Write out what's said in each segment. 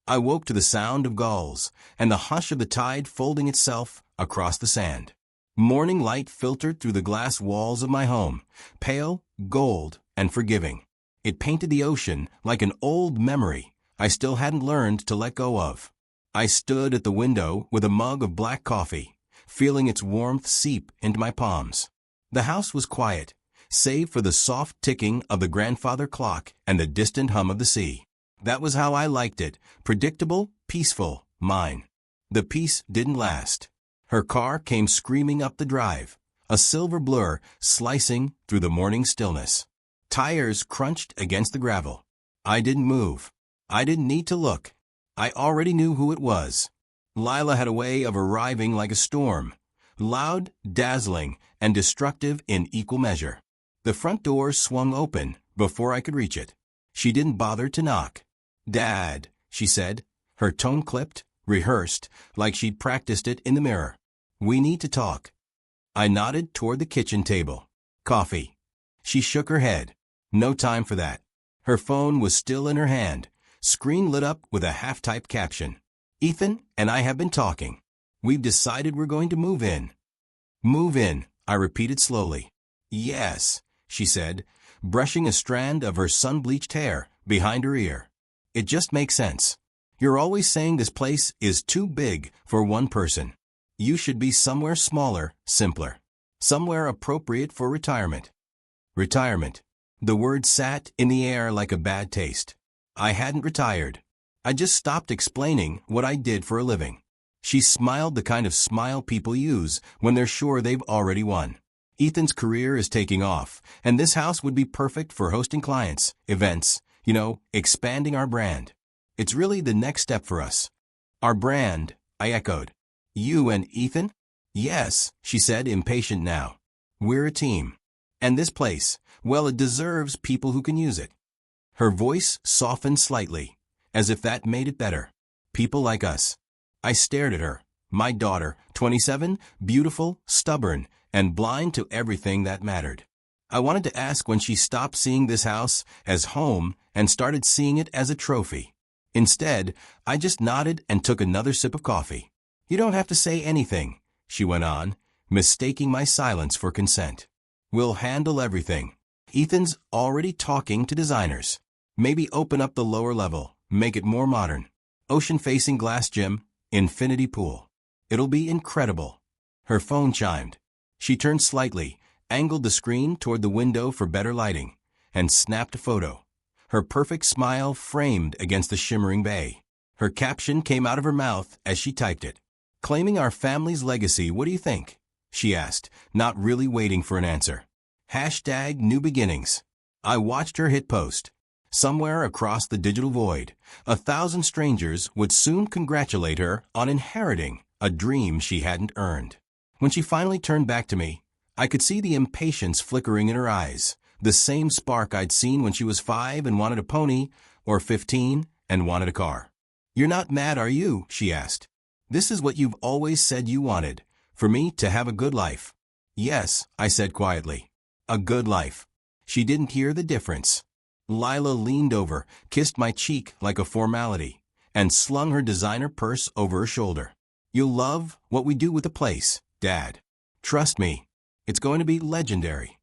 I woke to the sound of gulls and the hush of the tide folding itself across the sand. Morning light filtered through the glass walls of my home, pale, gold, and forgiving. It painted the ocean like an old memory I still hadn't learned to let go of. I stood at the window with a mug of black coffee, feeling its warmth seep into my palms. The house was quiet, save for the soft ticking of the grandfather clock and the distant hum of the sea. That was how I liked it, predictable, peaceful, mine. The peace didn't last. Her car came screaming up the drive, a silver blur slicing through the morning stillness. Tires crunched against the gravel. I didn't move. I didn't need to look. I already knew who it was. Lila had a way of arriving like a storm, loud, dazzling, and destructive in equal measure. The front door swung open before I could reach it. She didn't bother to knock. "Dad," she said, her tone clipped, rehearsed, like she'd practiced it in the mirror. "We need to talk." I nodded toward the kitchen table. "Coffee." She shook her head. No time for that. Her phone was still in her hand, screen lit up with a half-typed caption. "Ethan and I have been talking. We've decided we're going to move in." "Move in," I repeated slowly. "Yes," she said, brushing a strand of her sun-bleached hair behind her ear. "It just makes sense. You're always saying this place is too big for one person. You should be somewhere smaller, simpler. Somewhere appropriate for retirement." Retirement. The word sat in the air like a bad taste. I hadn't retired. I just stopped explaining what I did for a living. She smiled the kind of smile people use when they're sure they've already won. "Ethan's career is taking off, and this house would be perfect for hosting clients, events, expanding our brand. It's really the next step for us." "Our brand," I echoed. "You and Ethan?" "Yes," she said, impatient now. "We're a team. And this place, well, it deserves people who can use it." Her voice softened slightly, as if that made it better. "People like us." I stared at her. My daughter, 27, beautiful, stubborn, and blind to everything that mattered. I wanted to ask when she stopped seeing this house as home and started seeing it as a trophy. Instead, I just nodded and took another sip of coffee. "You don't have to say anything," she went on, mistaking my silence for consent. "We'll handle everything. Ethan's already talking to designers. Maybe open up the lower level, make it more modern. Ocean-facing glass gym, infinity pool. It'll be incredible." Her phone chimed. She turned slightly, angled the screen toward the window for better lighting, and snapped a photo. Her perfect smile framed against the shimmering bay. Her caption came out of her mouth as she typed it. "Claiming our family's legacy, what do you think?" she asked, not really waiting for an answer. #new beginnings. I watched her hit post. Somewhere across the digital void, 1,000 strangers would soon congratulate her on inheriting a dream she hadn't earned. When she finally turned back to me, I could see the impatience flickering in her eyes, the same spark I'd seen when she was 5 and wanted a pony, or 15 and wanted a car. "You're not mad, are you?" she asked. "This is what you've always said you wanted, for me to have a good life." "Yes," I said quietly. "A good life." She didn't hear the difference. Lila leaned over, kissed my cheek like a formality, and slung her designer purse over her shoulder. "You'll love what we do with the place, Dad. Trust me, it's going to be legendary."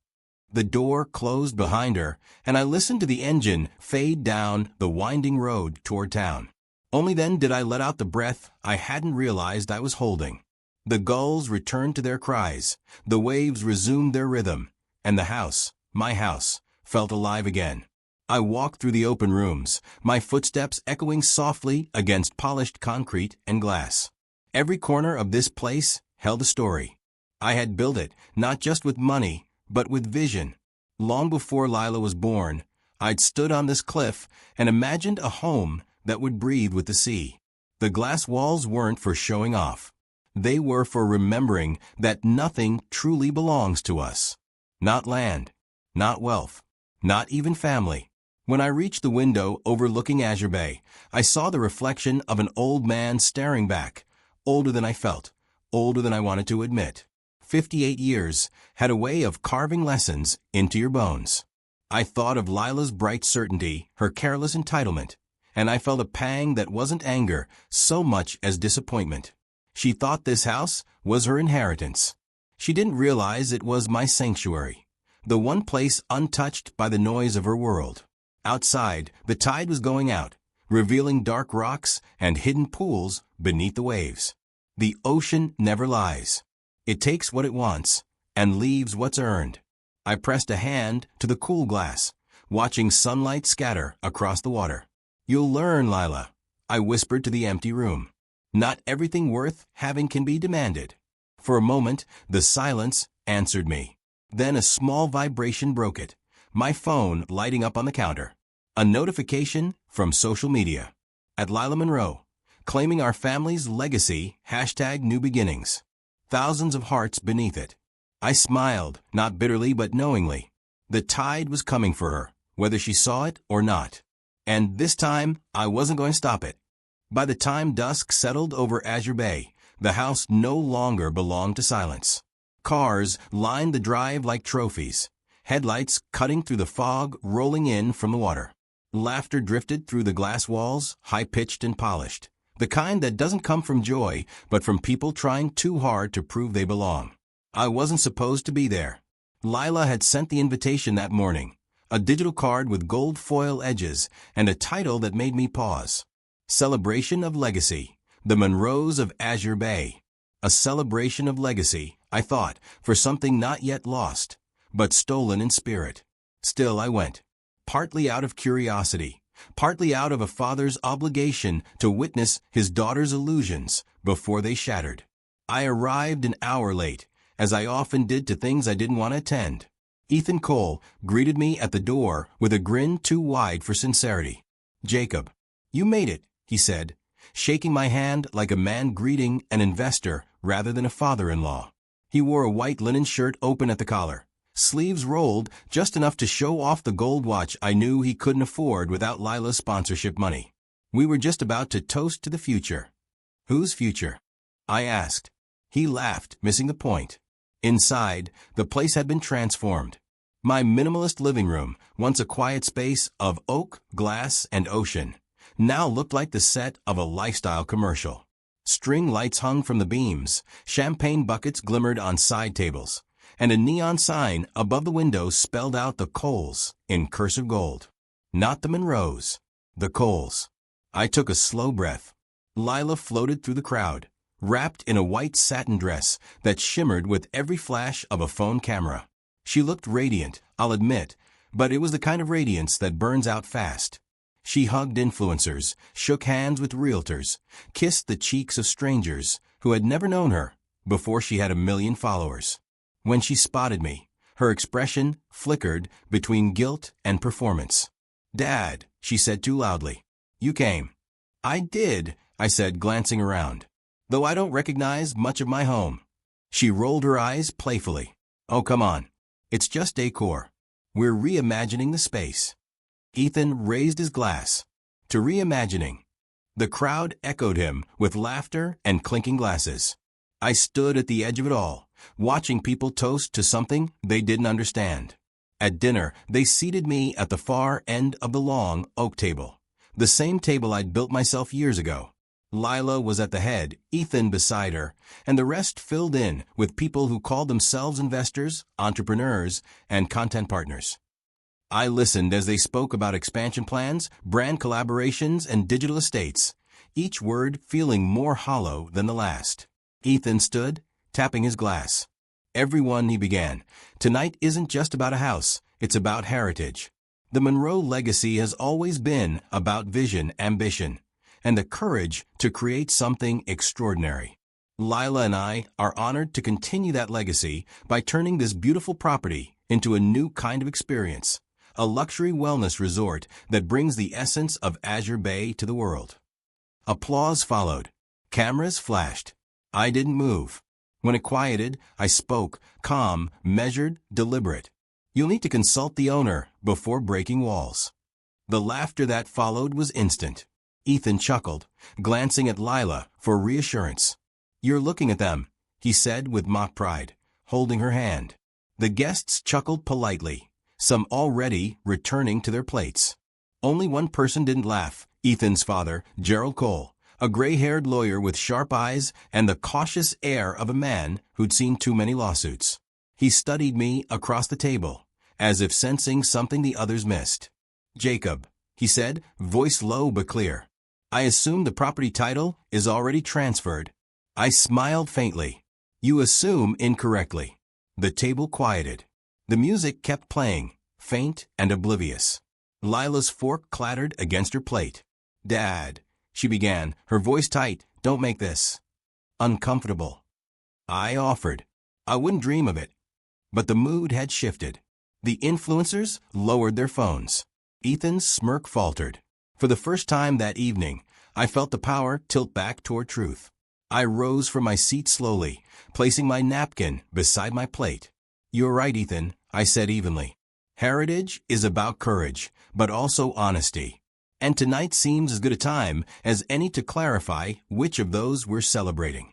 The door closed behind her, and I listened to the engine fade down the winding road toward town. Only then did I let out the breath I hadn't realized I was holding. The gulls returned to their cries, the waves resumed their rhythm, and the house, my house, felt alive again. I walked through the open rooms, my footsteps echoing softly against polished concrete and glass. Every corner of this place held a story. I had built it, not just with money, but with vision. Long before Lila was born, I'd stood on this cliff and imagined a home that would breathe with the sea. The glass walls weren't for showing off. They were for remembering that nothing truly belongs to us. Not land, not wealth, not even family. When I reached the window overlooking Azure Bay, I saw the reflection of an old man staring back, older than I felt, older than I wanted to admit. 58 years had a way of carving lessons into your bones. I thought of Lila's bright certainty, her careless entitlement, and I felt a pang that wasn't anger so much as disappointment. She thought this house was her inheritance. She didn't realize it was my sanctuary, the one place untouched by the noise of her world. Outside, the tide was going out, revealing dark rocks and hidden pools beneath the waves. The ocean never lies. It takes what it wants and leaves what's earned. I pressed a hand to the cool glass, watching sunlight scatter across the water. "You'll learn, Lila," I whispered to the empty room. "Not everything worth having can be demanded." For a moment, the silence answered me. Then a small vibration broke it, my phone lighting up on the counter. A notification from social media. At Lila Monroe, claiming our family's legacy, #new beginnings. Thousands of hearts beneath it. I smiled, not bitterly but knowingly. The tide was coming for her, whether she saw it or not. And this time, I wasn't going to stop it. By the time dusk settled over Azure Bay, the house no longer belonged to silence. Cars lined the drive like trophies, headlights cutting through the fog rolling in from the water. Laughter drifted through the glass walls, high-pitched and polished, the kind that doesn't come from joy, but from people trying too hard to prove they belong. I wasn't supposed to be there. Lila had sent the invitation that morning, a digital card with gold foil edges and a title that made me pause. Celebration of Legacy, the Monroes of Azure Bay. A celebration of legacy, I thought, for something not yet lost, but stolen in spirit. Still I went. Partly out of curiosity, partly out of a father's obligation to witness his daughter's illusions before they shattered. I arrived an hour late, as I often did to things I didn't want to attend. Ethan Cole greeted me at the door with a grin too wide for sincerity. "Jacob, you made it," he said, shaking my hand like a man greeting an investor rather than a father-in-law. He wore a white linen shirt open at the collar, sleeves rolled just enough to show off the gold watch I knew he couldn't afford without Lila's sponsorship money. We were just about to toast to the future. "Whose future?" I asked. He laughed, missing the point. Inside, the place had been transformed. My minimalist living room, once a quiet space of oak, glass, and ocean, now looked like the set of a lifestyle commercial. String lights hung from the beams, champagne buckets glimmered on side tables, and a neon sign above the window spelled out the Coles in cursive gold. Not the Monroes, the Coles. I took a slow breath. Lila floated through the crowd, wrapped in a white satin dress that shimmered with every flash of a phone camera. She looked radiant, I'll admit, but it was the kind of radiance that burns out fast. She hugged influencers, shook hands with realtors, kissed the cheeks of strangers who had never known her before she had 1 million followers. When she spotted me, her expression flickered between guilt and performance. "Dad," she said too loudly. "You came." "I did," I said, glancing around, "though I don't recognize much of my home." She rolled her eyes playfully. "Oh, come on. It's just decor. We're reimagining the space." Ethan raised his glass. "To reimagining." The crowd echoed him with laughter and clinking glasses. I stood at the edge of it all, watching people toast to something they didn't understand. At dinner, they seated me at the far end of the long oak table, the same table I'd built myself years ago. Lila was at the head, Ethan beside her, and the rest filled in with people who called themselves investors, entrepreneurs, and content partners. I listened as they spoke about expansion plans, brand collaborations, and digital estates, each word feeling more hollow than the last. Ethan stood, tapping his glass. "Everyone," he began, "tonight isn't just about a house, it's about heritage. The Monroe legacy has always been about vision, ambition, and the courage to create something extraordinary. Lila and I are honored to continue that legacy by turning this beautiful property into a new kind of experience, a luxury wellness resort that brings the essence of Azure Bay to the world." Applause followed. Cameras flashed. I didn't move. When it quieted, I spoke, calm, measured, deliberate. "You'll need to consult the owner before breaking walls." The laughter that followed was instant. Ethan chuckled, glancing at Lila for reassurance. "You're looking at them," he said with mock pride, holding her hand. The guests chuckled politely, some already returning to their plates. Only one person didn't laugh, Ethan's father, Gerald Cole, a gray-haired lawyer with sharp eyes and the cautious air of a man who'd seen too many lawsuits. He studied me across the table, as if sensing something the others missed. "Jacob," he said, voice low but clear. "I assume the property title is already transferred." I smiled faintly. "You assume incorrectly." The table quieted. The music kept playing, faint and oblivious. Lila's fork clattered against her plate. "Dad," she began, her voice tight, "don't make this uncomfortable." I offered. I wouldn't dream of it. But the mood had shifted. The influencers lowered their phones. Ethan's smirk faltered. For the first time that evening, I felt the power tilt back toward truth. I rose from my seat slowly, placing my napkin beside my plate. "You're right, Ethan," I said evenly. "Heritage is about courage, but also honesty. And tonight seems as good a time as any to clarify which of those we're celebrating."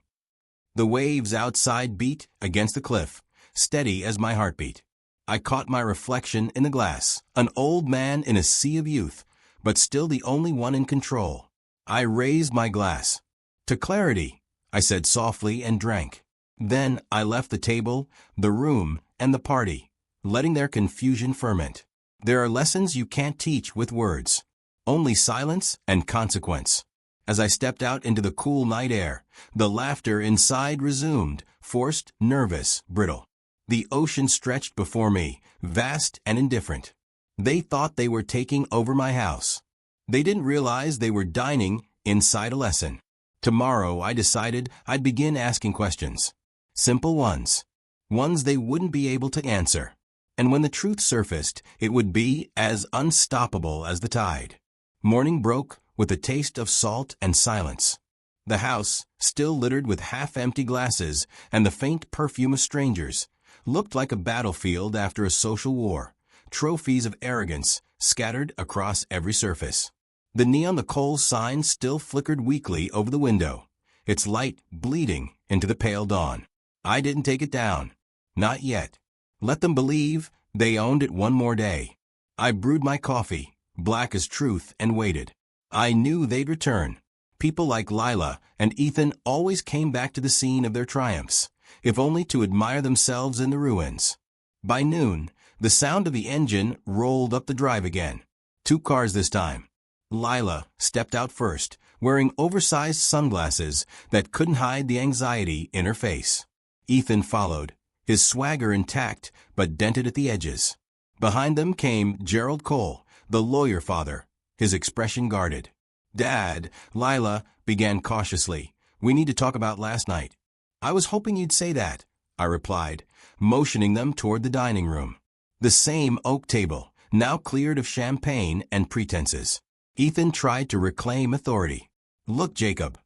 The waves outside beat against the cliff, steady as my heartbeat. I caught my reflection in the glass, an old man in a sea of youth, but still the only one in control. I raised my glass. "To clarity," I said softly and drank. Then I left the table, the room, and the party, letting their confusion ferment. There are lessons you can't teach with words. Only silence and consequence. As I stepped out into the cool night air, the laughter inside resumed, forced, nervous, brittle. The ocean stretched before me, vast and indifferent. They thought they were taking over my house. They didn't realize they were dining inside a lesson. Tomorrow, I decided I'd begin asking questions. Simple ones. Ones they wouldn't be able to answer. And when the truth surfaced, it would be as unstoppable as the tide. Morning broke with a taste of salt and silence. The house, still littered with half-empty glasses and the faint perfume of strangers, looked like a battlefield after a social war, trophies of arrogance scattered across every surface. The neon the Cole sign still flickered weakly over the window, its light bleeding into the pale dawn. I didn't take it down. Not yet. Let them believe they owned it one more day. I brewed my coffee, black as truth, and waited. I knew they'd return. People like Lila and Ethan always came back to the scene of their triumphs, if only to admire themselves in the ruins. By noon, the sound of the engine rolled up the drive again. 2 cars this time. Lila stepped out first, wearing oversized sunglasses that couldn't hide the anxiety in her face. Ethan followed, his swagger intact but dented at the edges. Behind them came Gerald Cole, the lawyer father, his expression guarded. "Dad," Lila began cautiously, "we need to talk about last night." "I was hoping you'd say that," I replied, motioning them toward the dining room. The same oak table, now cleared of champagne and pretenses. Ethan tried to reclaim authority. "Look, Jacob.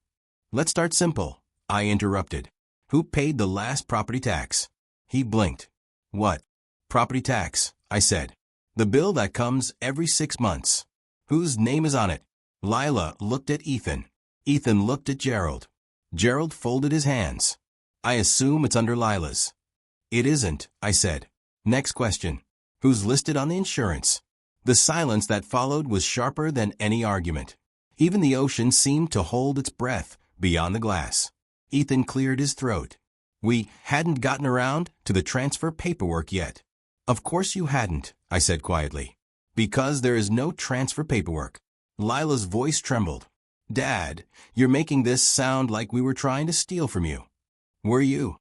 Let's start simple," I interrupted. "Who paid the last property tax?" He blinked. "What? Property tax?" I said. "The bill that comes every 6 months. Whose name is on it?" Lila looked at Ethan. Ethan looked at Gerald. Gerald folded his hands. "I assume it's under Lila's." "It isn't," I said. "Next question. Who's listed on the insurance?" The silence that followed was sharper than any argument. Even the ocean seemed to hold its breath beyond the glass. Ethan cleared his throat. "We hadn't gotten around to the transfer paperwork yet." "Of course you hadn't," I said quietly. "Because there is no transfer paperwork." Lila's voice trembled. "Dad, you're making this sound like we were trying to steal from you." "Were you?"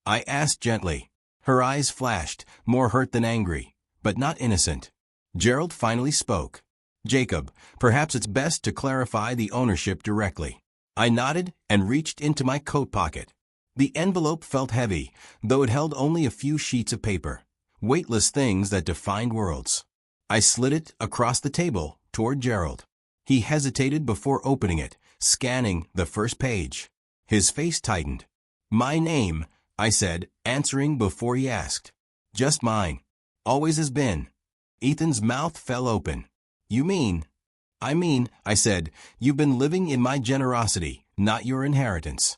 I asked gently. Her eyes flashed, more hurt than angry, but not innocent. Gerald finally spoke. "Jacob, perhaps it's best to clarify the ownership directly." I nodded and reached into my coat pocket. The envelope felt heavy, though it held only a few sheets of paper, weightless things that defined worlds. I slid it across the table toward Gerald. He hesitated before opening it, scanning the first page. His face tightened. "My name," I said, answering before he asked. "Just mine. Always has been." Ethan's mouth fell open. "You mean?" "I mean," I said, "you've been living in my generosity, not your inheritance."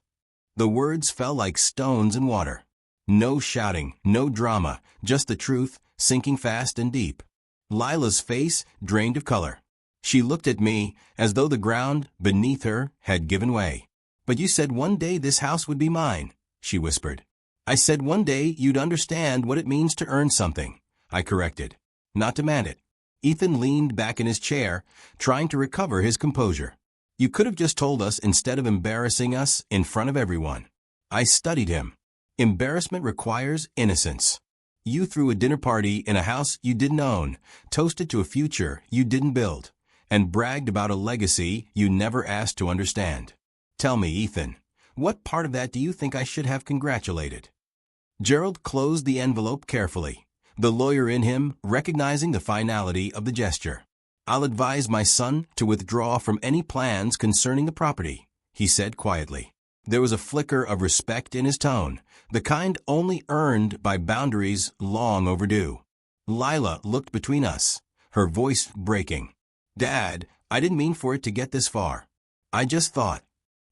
The words fell like stones in water. No shouting, no drama, just the truth, sinking fast and deep. Lila's face drained of color. She looked at me as though the ground beneath her had given way. "But you said one day this house would be mine," she whispered. "I said one day you'd understand what it means to earn something," I corrected. "Not demand it." Ethan leaned back in his chair, trying to recover his composure. "You could have just told us instead of embarrassing us in front of everyone." I studied him. Embarrassment requires innocence. You threw a dinner party in a house you didn't own, toasted to a future you didn't build, and bragged about a legacy you never asked to understand. Tell me, Ethan, what part of that do you think I should have congratulated? Gerald closed the envelope carefully, the lawyer in him recognizing the finality of the gesture. "I'll advise my son to withdraw from any plans concerning the property," he said quietly. There was a flicker of respect in his tone, the kind only earned by boundaries long overdue. Lila looked between us, her voice breaking. "Dad, I didn't mean for it to get this far. I just thought."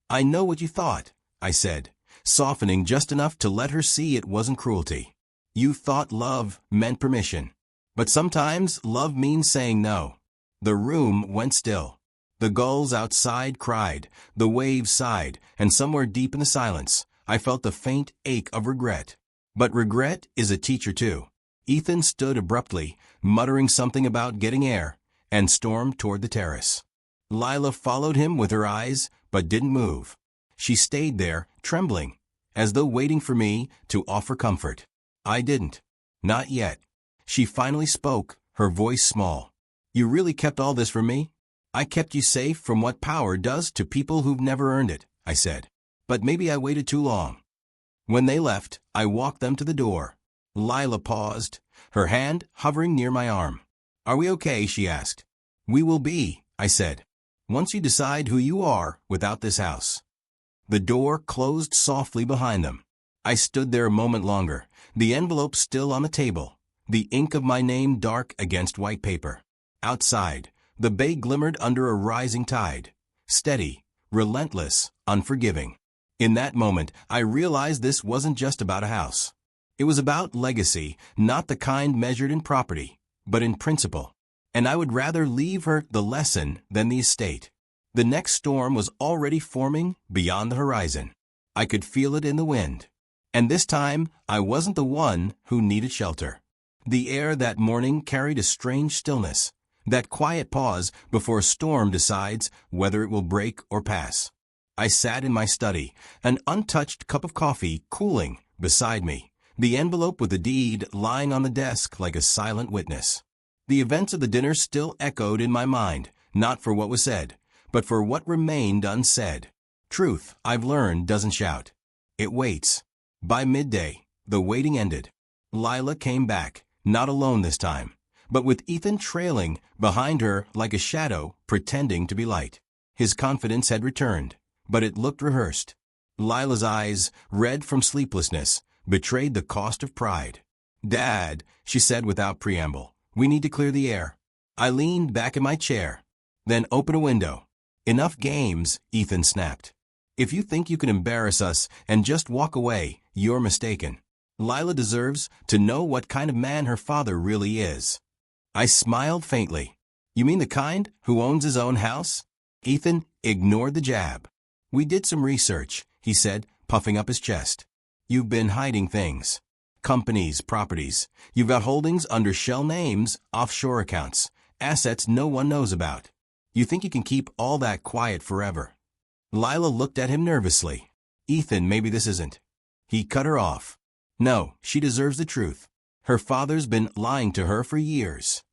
"I know what you thought," I said, softening just enough to let her see it wasn't cruelty. "You thought love meant permission. But sometimes love means saying no." The room went still. The gulls outside cried, the waves sighed, and somewhere deep in the silence, I felt the faint ache of regret. But regret is a teacher too. Ethan stood abruptly, muttering something about getting air, and stormed toward the terrace. Lila followed him with her eyes, but didn't move. She stayed there, trembling, as though waiting for me to offer comfort. I didn't. Not yet. She finally spoke, her voice small. "You really kept all this from me?" "I kept you safe from what power does to people who've never earned it," I said. "But maybe I waited too long." When they left, I walked them to the door. Lila paused, her hand hovering near my arm. "Are we okay?" she asked. "We will be," I said, "once you decide who you are without this house." The door closed softly behind them. I stood there a moment longer, the envelope still on the table, the ink of my name dark against white paper. Outside, the bay glimmered under a rising tide, steady, relentless, unforgiving. In that moment, I realized this wasn't just about a house. It was about legacy, not the kind measured in property, but in principle. And I would rather leave her the lesson than the estate. The next storm was already forming beyond the horizon. I could feel it in the wind. And this time, I wasn't the one who needed shelter. The air that morning carried a strange stillness, that quiet pause before a storm decides whether it will break or pass. I sat in my study, an untouched cup of coffee cooling beside me, the envelope with the deed lying on the desk like a silent witness. The events of the dinner still echoed in my mind, not for what was said, but for what remained unsaid. Truth, I've learned, doesn't shout. It waits. By midday, the waiting ended. Lila came back, not alone this time, but with Ethan trailing behind her like a shadow pretending to be light. His confidence had returned, but it looked rehearsed. Lila's eyes, red from sleeplessness, betrayed the cost of pride. "Dad," she said without preamble, "we need to clear the air." I leaned back in my chair. "Then open a window." "Enough games," Ethan snapped. "If you think you can embarrass us and just walk away, you're mistaken. Lila deserves to know what kind of man her father really is." I smiled faintly. "You mean the kind who owns his own house?" Ethan ignored the jab. "We did some research," he said, puffing up his chest. "You've been hiding things. Companies, properties. You've got holdings under shell names, offshore accounts, assets no one knows about. You think you can keep all that quiet forever." Lila looked at him nervously. "Ethan, maybe this isn't." He cut her off. "No, she deserves the truth. Her father's been lying to her for years."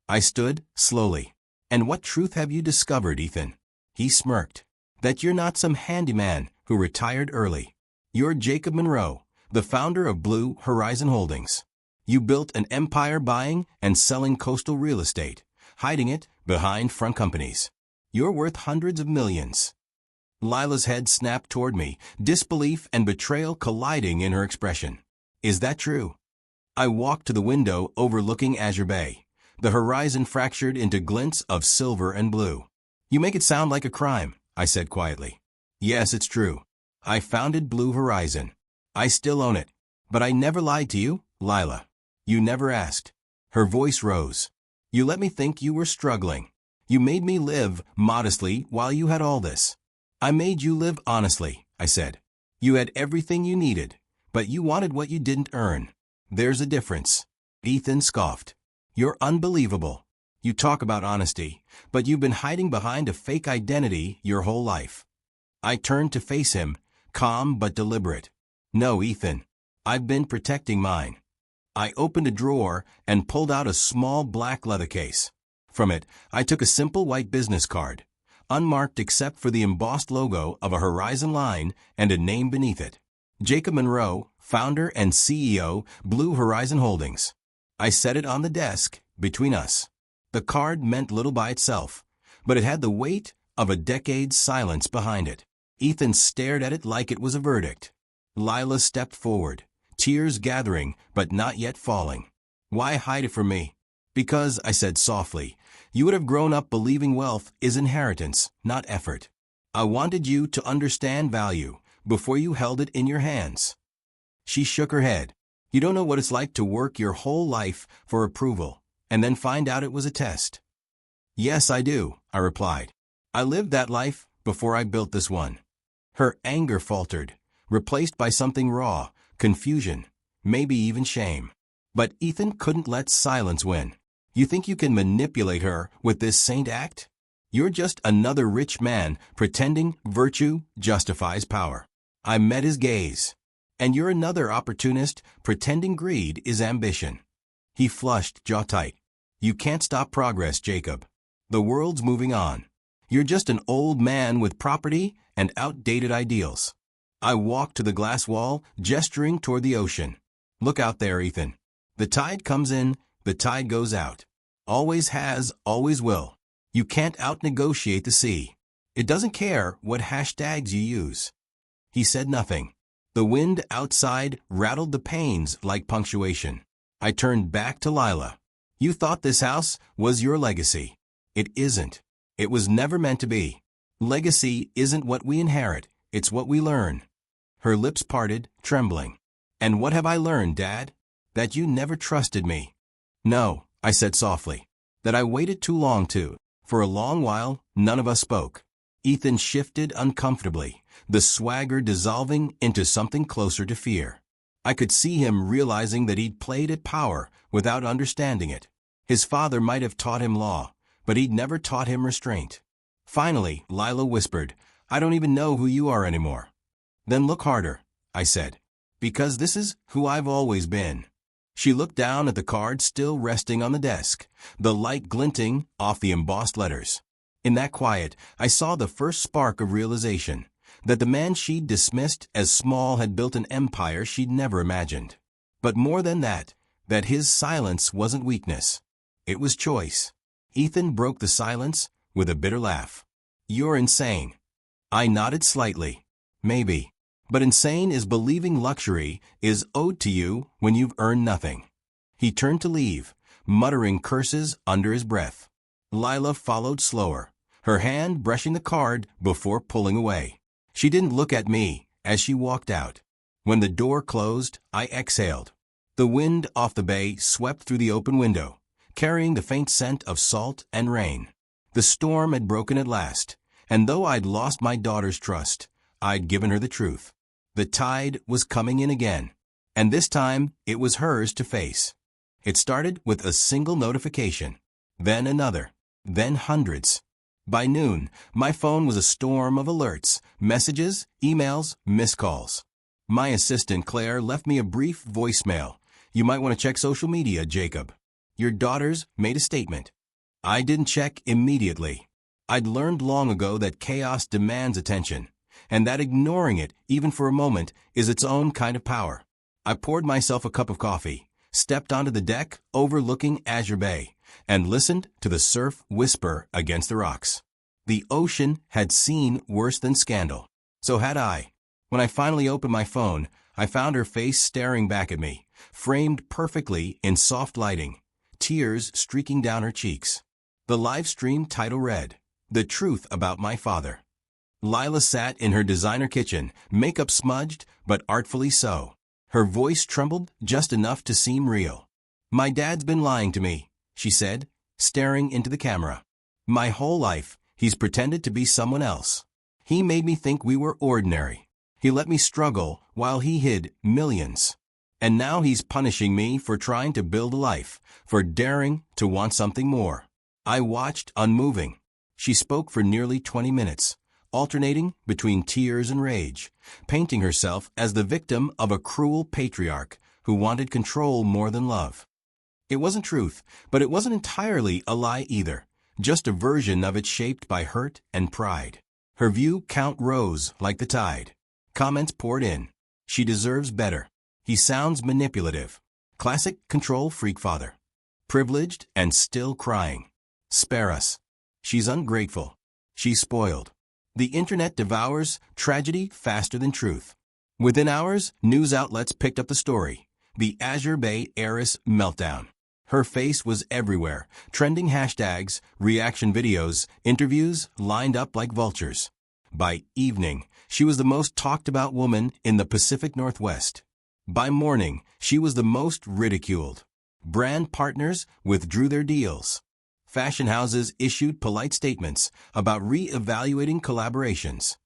I stood, slowly. "And what truth have you discovered, Ethan?" He smirked. "That you're not some handyman who retired early. You're Jacob Monroe, the founder of Blue Horizon Holdings. You built an empire buying and selling coastal real estate, hiding it behind front companies. You're worth hundreds of millions." Lila's head snapped toward me, disbelief and betrayal colliding in her expression. "Is that true?" I walked to the window overlooking Azure Bay, the horizon fractured into glints of silver and blue. "You make it sound like a crime," I said quietly. "Yes, it's true. I founded Blue Horizon. I still own it. But I never lied to you, Lila. You never asked." Her voice rose. "You let me think you were struggling. You made me live modestly while you had all this. I made you live honestly, I said. You had everything you needed, but you wanted what you didn't earn. There's a difference. Ethan scoffed. You're unbelievable. You talk about honesty, but you've been hiding behind a fake identity your whole life. I turned to face him, calm but deliberate. No, Ethan. I've been protecting mine. I opened a drawer and pulled out a small black leather case. From it, I took a simple white business card, unmarked except for the embossed logo of a horizon line and a name beneath it. Jacob Monroe, founder and CEO, Blue Horizon Holdings. I set it on the desk, between us. The card meant little by itself, but it had the weight of a decade's silence behind it. Ethan stared at it like it was a verdict. Lila stepped forward, tears gathering but not yet falling. Why hide it from me? Because, I said softly, you would have grown up believing wealth is inheritance, not effort. I wanted you to understand value before you held it in your hands. She shook her head. You don't know what it's like to work your whole life for approval, and then find out it was a test. Yes, I do, I replied. I lived that life before I built this one. Her anger faltered, replaced by something raw, confusion, maybe even shame. But Ethan couldn't let silence win. You think you can manipulate her with this saint act? You're just another rich man pretending virtue justifies power. I met his gaze. And you're another opportunist pretending greed is ambition. He flushed, jaw tight. You can't stop progress, Jacob. The world's moving on. You're just an old man with property and outdated ideals. I walked to the glass wall, gesturing toward the ocean. Look out there, Ethan. The tide comes in, the tide goes out. Always has, always will. You can't out-negotiate the sea. It doesn't care what hashtags you use. He said nothing. The wind outside rattled the panes like punctuation. I turned back to Lila. You thought this house was your legacy. It isn't. It was never meant to be. Legacy isn't what we inherit, it's what we learn. Her lips parted, trembling. And what have I learned, Dad? That you never trusted me. No, I said softly. That I waited too long to. For a long while, none of us spoke. Ethan shifted uncomfortably, the swagger dissolving into something closer to fear. I could see him realizing that he'd played at power without understanding it. His father might have taught him law, but he'd never taught him restraint. Finally, Lila whispered, I don't even know who you are anymore. Then look harder, I said. Because this is who I've always been. She looked down at the card still resting on the desk, the light glinting off the embossed letters. In that quiet, I saw the first spark of realization, that the man she'd dismissed as small had built an empire she'd never imagined. But more than that his silence wasn't weakness. It was choice. Ethan broke the silence with a bitter laugh. You're insane. I nodded slightly. Maybe. But insane is believing luxury is owed to you when you've earned nothing. He turned to leave, muttering curses under his breath. Lila followed slower, her hand brushing the card before pulling away. She didn't look at me as she walked out. When the door closed, I exhaled. The wind off the bay swept through the open window, carrying the faint scent of salt and rain. The storm had broken at last, and though I'd lost my daughter's trust, I'd given her the truth. The tide was coming in again, and this time it was hers to face. It started with a single notification, then another, then hundreds. By noon, my phone was a storm of alerts, messages, emails, missed calls. My assistant Claire left me a brief voicemail. You might want to check social media, Jacob. Your daughters made a statement. I didn't check immediately. I'd learned long ago that chaos demands attention, and that ignoring it, even for a moment, is its own kind of power. I poured myself a cup of coffee, stepped onto the deck overlooking Azure Bay, and listened to the surf whisper against the rocks. The ocean had seen worse than scandal. So had I. When I finally opened my phone, I found her face staring back at me, framed perfectly in soft lighting, tears streaking down her cheeks. The live stream title read, The Truth About My Father. Lila sat in her designer kitchen, makeup smudged, but artfully so. Her voice trembled just enough to seem real. My dad's been lying to me, she said, staring into the camera. My whole life, he's pretended to be someone else. He made me think we were ordinary. He let me struggle while he hid millions. And now he's punishing me for trying to build a life, for daring to want something more. I watched, unmoving. She spoke for nearly 20 minutes, alternating between tears and rage, painting herself as the victim of a cruel patriarch who wanted control more than love. It wasn't truth, but it wasn't entirely a lie either, just a version of it shaped by hurt and pride. Her view count rose like the tide. Comments poured in. She deserves better. He sounds manipulative. Classic control freak father. Privileged and still crying. Spare us. She's ungrateful. She's spoiled. The internet devours tragedy faster than truth. Within hours, news outlets picked up the story. The Azure Bay heiress meltdown. Her face was everywhere. Trending hashtags, reaction videos, interviews lined up like vultures. By evening, she was the most talked about woman in the Pacific Northwest. By morning, she was the most ridiculed. Brand partners withdrew their deals. Fashion houses issued polite statements about re-evaluating collaborations.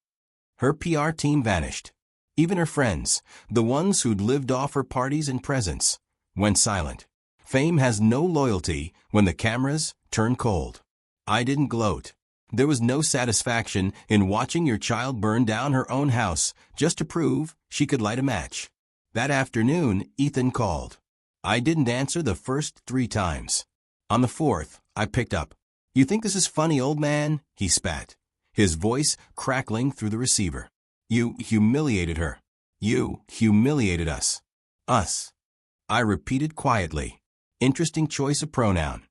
Her PR team vanished. Even her friends, the ones who'd lived off her parties and presents, went silent. Fame has no loyalty when the cameras turn cold. I didn't gloat. There was no satisfaction in watching your child burn down her own house just to prove she could light a match. That afternoon, Ethan called. I didn't answer the first 3 times. On the 4th, I picked up. "You think this is funny, old man?" he spat, his voice crackling through the receiver. "You humiliated her. You humiliated us. Us." I repeated quietly. Interesting choice of pronoun.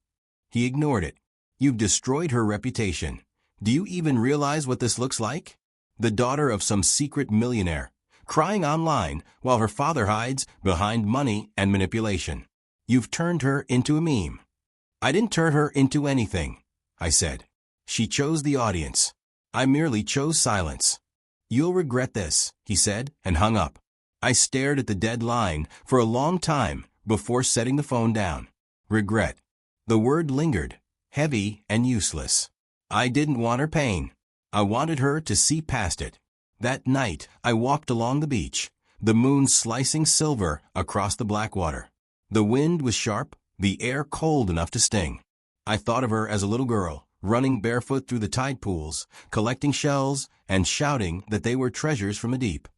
He ignored it. "You've destroyed her reputation. Do you even realize what this looks like? The daughter of some secret millionaire, crying online while her father hides behind money and manipulation. You've turned her into a meme." "I didn't turn her into anything," I said. "She chose the audience. I merely chose silence." "You'll regret this," he said, and hung up. I stared at the dead line for a long time before setting the phone down. Regret. The word lingered, heavy and useless. I didn't want her pain. I wanted her to see past it. That night, I walked along the beach, the moon slicing silver across the black water. The wind was sharp, the air cold enough to sting. I thought of her as a little girl, running barefoot through the tide pools, collecting shells, and shouting that they were treasures from the deep.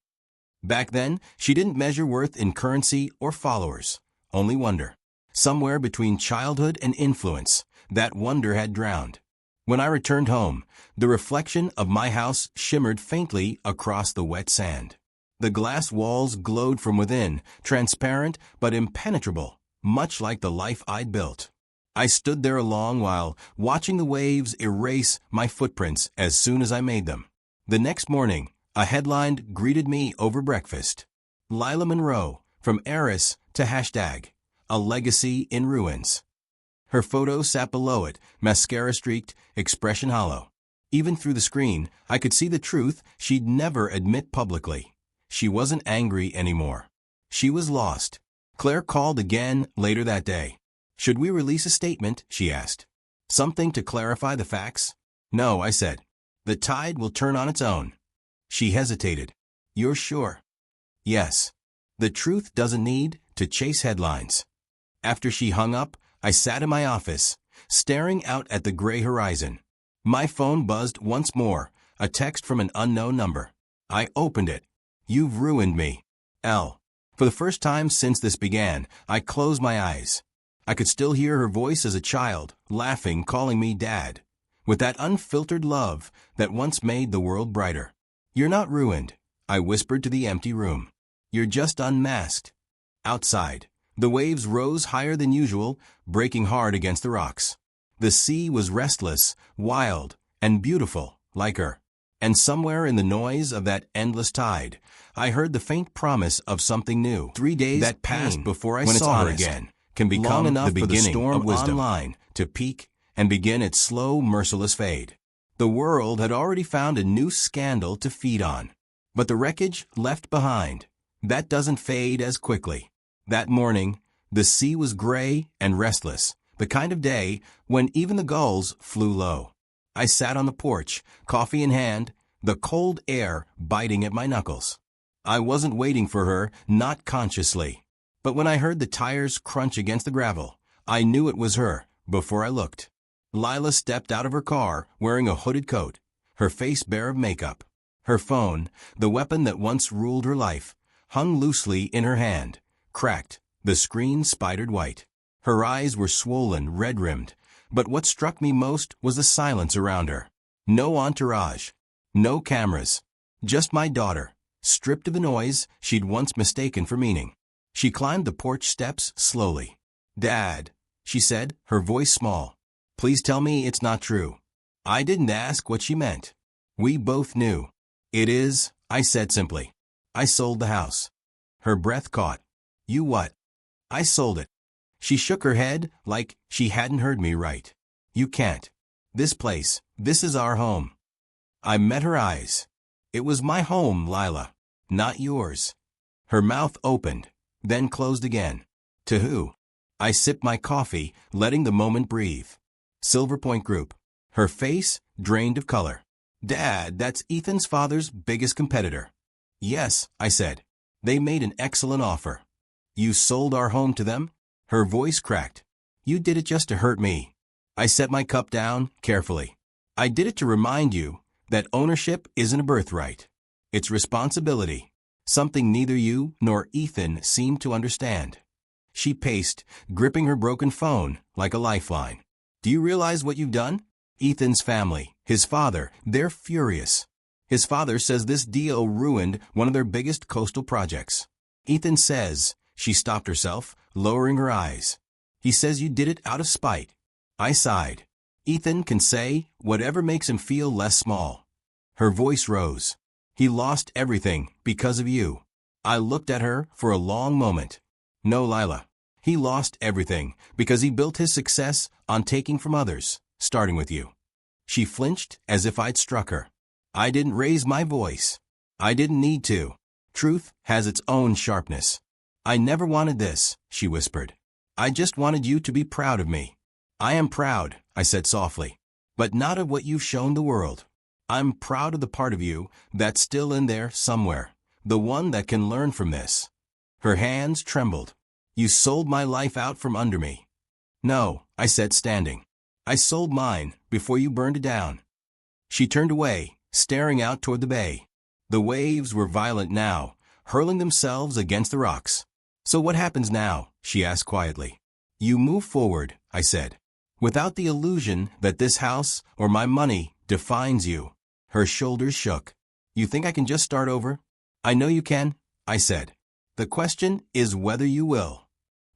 Back then, she didn't measure worth in currency or followers, only wonder. Somewhere between childhood and influence, that wonder had drowned. When I returned home, the reflection of my house shimmered faintly across the wet sand. The glass walls glowed from within, transparent but impenetrable, much like the life I'd built. I stood there a long while, watching the waves erase my footprints as soon as I made them. The next morning, a headline greeted me over breakfast. Lila Monroe, from heiress to hashtag, a legacy in ruins. Her photo sat below it, mascara-streaked, expression hollow. Even through the screen, I could see the truth she'd never admit publicly. She wasn't angry anymore. She was lost. Claire called again later that day. "Should we release a statement?" she asked. "Something to clarify the facts?" "No," I said. "The tide will turn on its own." She hesitated. "You're sure?" "Yes. The truth doesn't need to chase headlines." After she hung up, I sat in my office, staring out at the gray horizon. My phone buzzed once more, a text from an unknown number. I opened it. "You've ruined me. L." For the first time since this began, I closed my eyes. I could still hear her voice as a child, laughing, calling me Dad, with that unfiltered love that once made the world brighter. "You're not ruined," I whispered to the empty room. "You're just unmasked." Outside, the waves rose higher than usual, breaking hard against the rocks. The sea was restless, wild, and beautiful, like her. And somewhere in the noise of that endless tide, I heard the faint promise of something new. 3 days that passed before I saw her again can become the beginning of wisdom. Online to peak and begin its slow, merciless fade. The world had already found a new scandal to feed on. But the wreckage left behind, that doesn't fade as quickly. That morning, the sea was gray and restless, the kind of day when even the gulls flew low. I sat on the porch, coffee in hand, the cold air biting at my knuckles. I wasn't waiting for her, not consciously. But when I heard the tires crunch against the gravel, I knew it was her before I looked. Lila stepped out of her car wearing a hooded coat, her face bare of makeup. Her phone, the weapon that once ruled her life, hung loosely in her hand, cracked, the screen spidered white. Her eyes were swollen, red-rimmed, but what struck me most was the silence around her. No entourage, no cameras, just my daughter, stripped of the noise she'd once mistaken for meaning. She climbed the porch steps slowly. "Dad," she said, her voice small. "Please tell me it's not true." I didn't ask what she meant. We both knew. "It is," I said simply. "I sold the house." Her breath caught. "You what?" "I sold it." She shook her head like she hadn't heard me right. "You can't. This place, this is our home." I met her eyes. "It was my home, Lila, not yours." Her mouth opened, then closed again. "To who?" I sipped my coffee, letting the moment breathe. "Silver Point Group." Her face drained of color. "Dad, that's Ethan's father's biggest competitor." "Yes," I said. "They made an excellent offer." "You sold our home to them?" Her voice cracked. "You did it just to hurt me." I set my cup down carefully. "I did it to remind you that ownership isn't a birthright. It's responsibility, something neither you nor Ethan seemed to understand." She paced, gripping her broken phone like a lifeline. "Do you realize what you've done? Ethan's family, his father, they're furious. His father says this deal ruined one of their biggest coastal projects. Ethan says," she stopped herself, lowering her eyes. "He says you did it out of spite." I sighed. "Ethan can say whatever makes him feel less small." Her voice rose. "He lost everything because of you." I looked at her for a long moment. "No, Lila. He lost everything because he built his success on taking from others, starting with you." She flinched as if I'd struck her. "I didn't raise my voice. I didn't need to. Truth has its own sharpness." "I never wanted this," she whispered. "I just wanted you to be proud of me." "I am proud," I said softly, "but not of what you've shown the world. I'm proud of the part of you that's still in there somewhere, the one that can learn from this." Her hands trembled. "You sold my life out from under me." "No," I said, standing. "I sold mine before you burned it down." She turned away, staring out toward the bay. The waves were violent now, hurling themselves against the rocks. "So what happens now?" she asked quietly. "You move forward," I said, "without the illusion that this house or my money defines you." Her shoulders shook. "You think I can just start over?" "I know you can," I said. "The question is whether you will."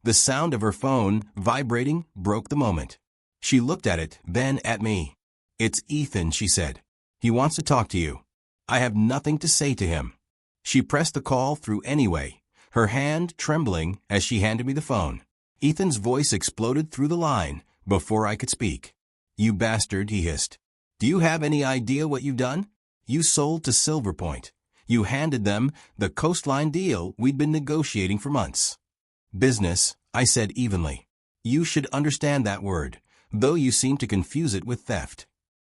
The sound of her phone vibrating broke the moment. She looked at it, then at me. "It's Ethan," she said. "He wants to talk to you." "I have nothing to say to him." She pressed the call through anyway, her hand trembling as she handed me the phone. Ethan's voice exploded through the line before I could speak. "You bastard," he hissed. "Do you have any idea what you've done? You sold to Silver Point. You handed them the coastline deal we'd been negotiating for months." "Business," I said evenly. "You should understand that word, though you seem to confuse it with theft."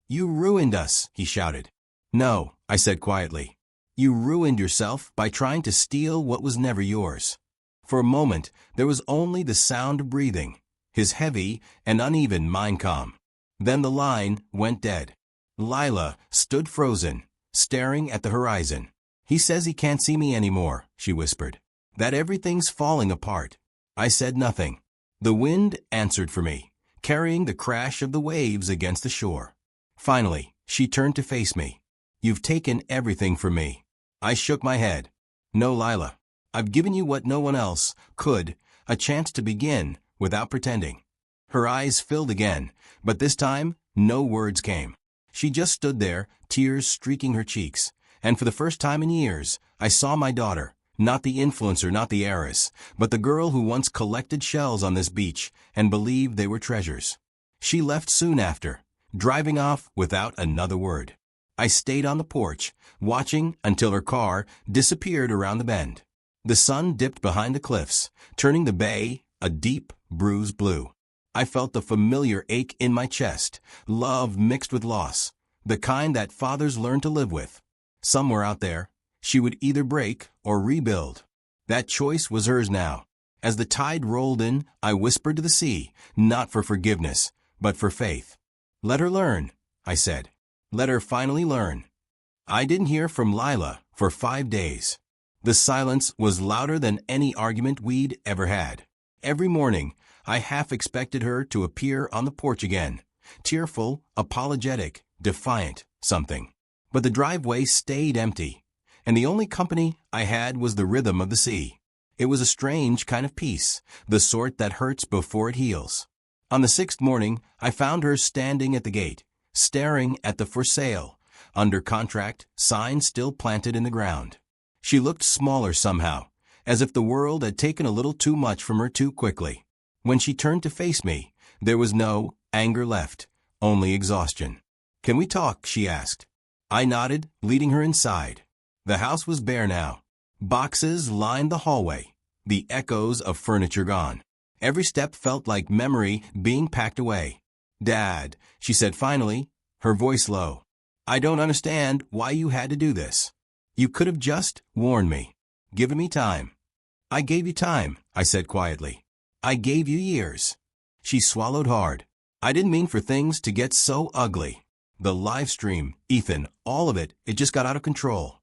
"You ruined us," he shouted. "No," I said quietly. "You ruined yourself by trying to steal what was never yours." For a moment, there was only the sound of breathing, his heavy and uneven mind calm. Then the line went dead. Lila stood frozen, staring at the horizon. "He says he can't see me anymore," she whispered. "That everything's falling apart." I said nothing. The wind answered for me, carrying the crash of the waves against the shore. Finally, she turned to face me. "You've taken everything from me." I shook my head. "No, Lila. I've given you what no one else could, a chance to begin without pretending." Her eyes filled again, but this time no words came. She just stood there, tears streaking her cheeks, and for the first time in years, I saw my daughter, not the influencer, not the heiress, but the girl who once collected shells on this beach and believed they were treasures. She left soon after, driving off without another word. I stayed on the porch, watching until her car disappeared around the bend. The sun dipped behind the cliffs, turning the bay a deep, bruised blue. I felt the familiar ache in my chest, love mixed with loss, the kind that fathers learn to live with. Somewhere out there, she would either break or rebuild. That choice was hers now. As the tide rolled in, I whispered to the sea, not for forgiveness, but for faith. Let her learn, I said. Let her finally learn. I didn't hear from Lila for 5 days. The silence was louder than any argument we'd ever had. Every morning, I half expected her to appear on the porch again, tearful, apologetic, defiant, something. But the driveway stayed empty, and the only company I had was the rhythm of the sea. It was a strange kind of peace, the sort that hurts before it heals. On the 6th morning, I found her standing at the gate, staring at the for sale, under contract, sign still planted in the ground. She looked smaller somehow, as if the world had taken a little too much from her too quickly. When she turned to face me, there was no anger left, only exhaustion. "Can we talk?" she asked. I nodded, leading her inside. The house was bare now. Boxes lined the hallway, the echoes of furniture gone. Every step felt like memory being packed away. "Dad," she said finally, her voice low, "I don't understand why you had to do this. You could have just warned me, given me time." "I gave you time," I said quietly. "I gave you years." She swallowed hard. "I didn't mean for things to get so ugly. The live stream, Ethan, all of it, it just got out of control."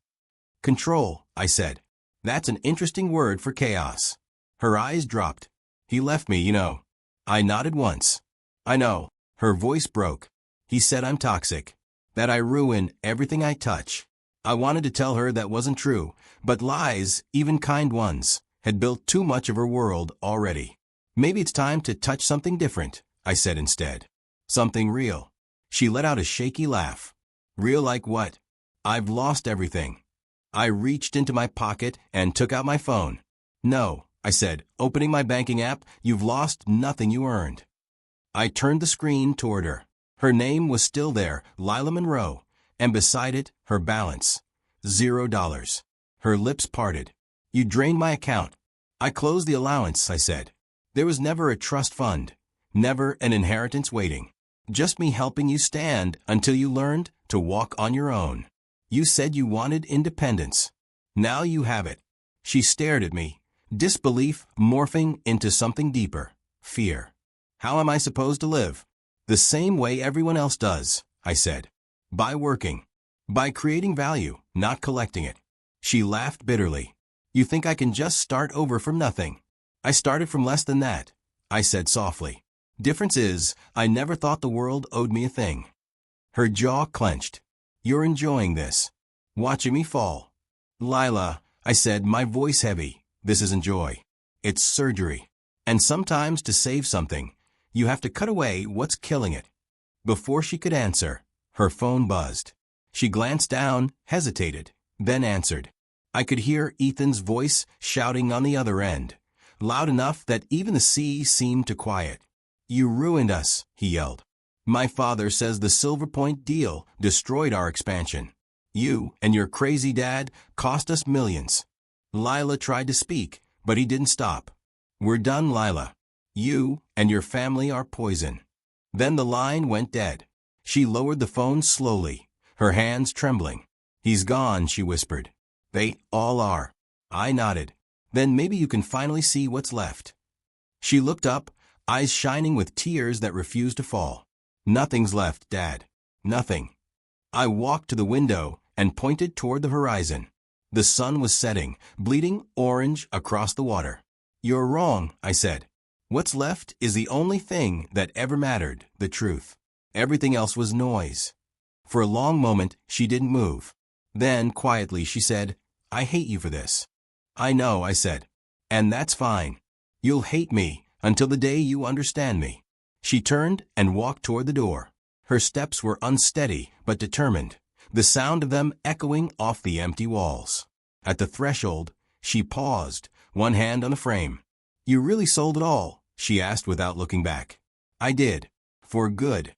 "Control," I said. "That's an interesting word for chaos." Her eyes dropped. "He left me, you know." I nodded once. "I know." Her voice broke. "He said I'm toxic, that I ruin everything I touch." I wanted to tell her that wasn't true, but lies, even kind ones, had built too much of her world already. "Maybe it's time to touch something different," I said instead. "Something real." She let out a shaky laugh. "Real like what?" "I've lost everything." I reached into my pocket and took out my phone. "No," I said, opening my banking app, "you've lost nothing you earned." I turned the screen toward her. Her name was still there, Lila Monroe, and beside it, her balance. $0. Her lips parted. "You drained my account." "I closed the allowance," I said. "There was never a trust fund, never an inheritance waiting. Just me helping you stand until you learned to walk on your own. You said you wanted independence. Now you have it." She stared at me, disbelief morphing into something deeper, fear. "How am I supposed to live?" "The same way everyone else does," I said. "By working. By creating value, not collecting it." She laughed bitterly. "You think I can just start over from nothing?" "I started from less than that," I said softly. "Difference is, I never thought the world owed me a thing." Her jaw clenched. "You're enjoying this. Watching me fall." "Lila," I said, my voice heavy, "this isn't joy. It's surgery. And sometimes to save something, you have to cut away what's killing it." Before she could answer, her phone buzzed. She glanced down, hesitated, then answered. I could hear Ethan's voice shouting on the other end, loud enough that even the sea seemed to quiet. "You ruined us," he yelled. "My father says the Silver Point deal destroyed our expansion. You and your crazy dad cost us millions." Lila tried to speak, but he didn't stop. "We're done, Lila. You and your family are poison." Then the line went dead. She lowered the phone slowly, her hands trembling. "He's gone," she whispered. "They all are." I nodded. "Then maybe you can finally see what's left." She looked up, eyes shining with tears that refused to fall. "Nothing's left, Dad. Nothing." I walked to the window and pointed toward the horizon. The sun was setting, bleeding orange across the water. "You're wrong," I said. "What's left is the only thing that ever mattered, the truth. Everything else was noise." For a long moment, she didn't move. Then, quietly, she said, "I hate you for this." "I know," I said. "And that's fine. You'll hate me until the day you understand me." She turned and walked toward the door. Her steps were unsteady but determined, the sound of them echoing off the empty walls. At the threshold, she paused, one hand on the frame. "You really sold it all?" she asked without looking back. "I did. For good."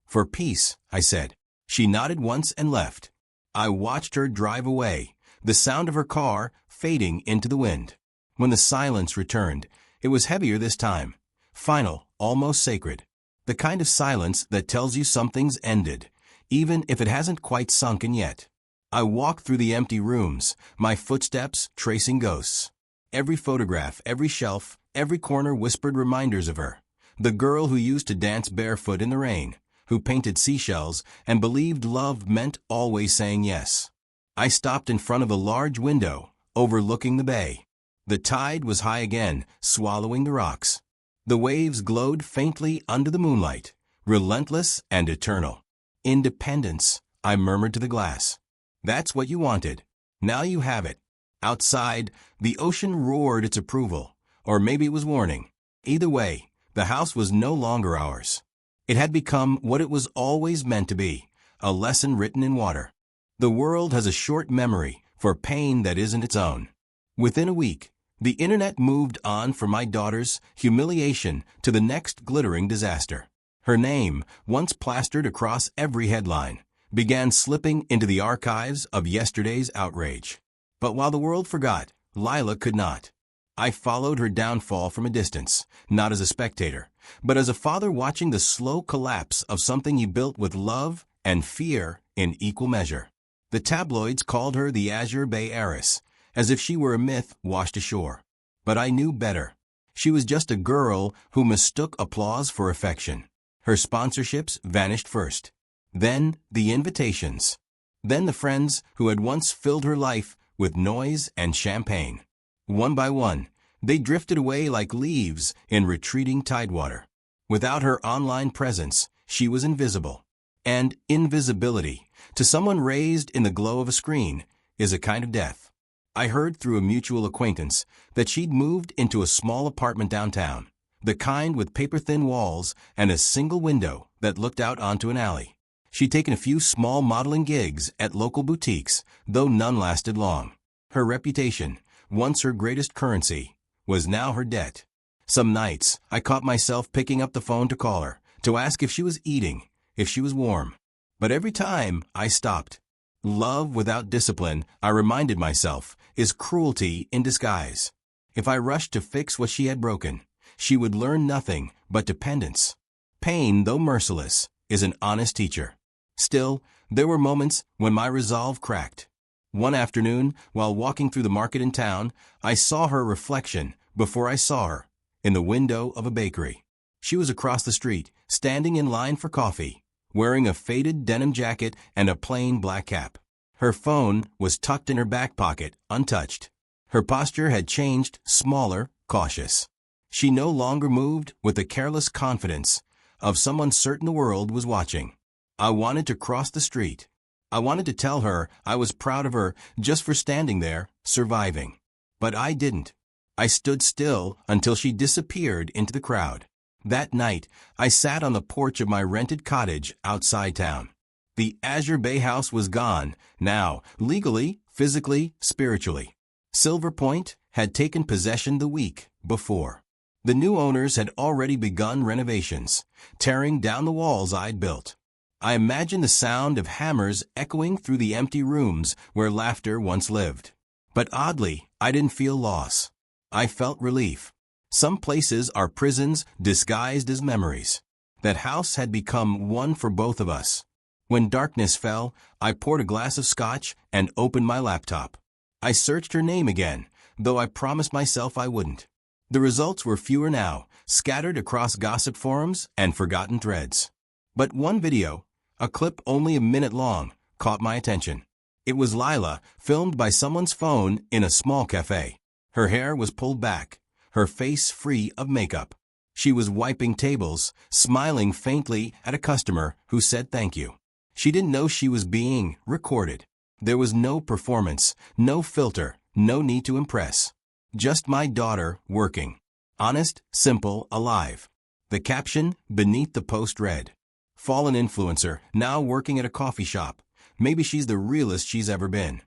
"For peace," I said. She nodded once and left. I watched her drive away, the sound of her car fading into the wind. When the silence returned, it was heavier this time. Final, almost sacred. The kind of silence that tells you something's ended, even if it hasn't quite sunken yet. I walked through the empty rooms, my footsteps tracing ghosts. Every photograph, every shelf, every corner whispered reminders of her. The girl who used to dance barefoot in the rain, who painted seashells and believed love meant always saying yes. I stopped in front of a large window, overlooking the bay. The tide was high again, swallowing the rocks. The waves glowed faintly under the moonlight, relentless and eternal. Independence, I murmured to the glass. That's what you wanted. Now you have it. Outside, the ocean roared its approval, or maybe it was warning. Either way, the house was no longer ours. It had become what it was always meant to be, a lesson written in water. The world has a short memory for pain that isn't its own. Within a week, the internet moved on from my daughter's humiliation to the next glittering disaster. Her name, once plastered across every headline, began slipping into the archives of yesterday's outrage. But while the world forgot, Lila could not. I followed her downfall from a distance, not as a spectator, but as a father watching the slow collapse of something he built with love and fear in equal measure. The tabloids called her the Azure Bay heiress, as if she were a myth washed ashore. But I knew better. She was just a girl who mistook applause for affection. Her sponsorships vanished first. Then the invitations. Then the friends who had once filled her life with noise and champagne. One by one, they drifted away like leaves in retreating tidewater. Without her online presence, she was invisible. And invisibility, to someone raised in the glow of a screen, is a kind of death. I heard through a mutual acquaintance that she'd moved into a small apartment downtown, the kind with paper-thin walls and a single window that looked out onto an alley. She'd taken a few small modeling gigs at local boutiques, though none lasted long. Her reputation, once her greatest currency, was now her debt. Some nights, I caught myself picking up the phone to call her, to ask if she was eating, if she was warm. But every time, I stopped. Love without discipline, I reminded myself, is cruelty in disguise. If I rushed to fix what she had broken, she would learn nothing but dependence. Pain, though merciless, is an honest teacher. Still, there were moments when my resolve cracked. One afternoon, while walking through the market in town, I saw her reflection before I saw her, in the window of a bakery. She was across the street, standing in line for coffee, wearing a faded denim jacket and a plain black cap. Her phone was tucked in her back pocket, untouched. Her posture had changed, smaller, cautious. She no longer moved with the careless confidence of someone certain the world was watching. I wanted to cross the street. I wanted to tell her I was proud of her just for standing there, surviving. But I didn't. I stood still until she disappeared into the crowd. That night, I sat on the porch of my rented cottage outside town. The Azure Bay house was gone, now, legally, physically, spiritually. Silver Point had taken possession the week before. The new owners had already begun renovations, tearing down the walls I'd built. I imagined the sound of hammers echoing through the empty rooms where laughter once lived. But oddly, I didn't feel loss. I felt relief. Some places are prisons disguised as memories. That house had become one for both of us. When darkness fell, I poured a glass of scotch and opened my laptop. I searched her name again, though I promised myself I wouldn't. The results were fewer now, scattered across gossip forums and forgotten threads. But one video, a clip only a minute long, caught my attention. It was Lila, filmed by someone's phone in a small cafe. Her hair was pulled back, her face free of makeup. She was wiping tables, smiling faintly at a customer who said thank you. She didn't know she was being recorded. There was no performance, no filter, no need to impress. Just my daughter working. Honest, simple, alive. The caption beneath the post read, "Fallen influencer, now working at a coffee shop. Maybe she's the realest she's ever been."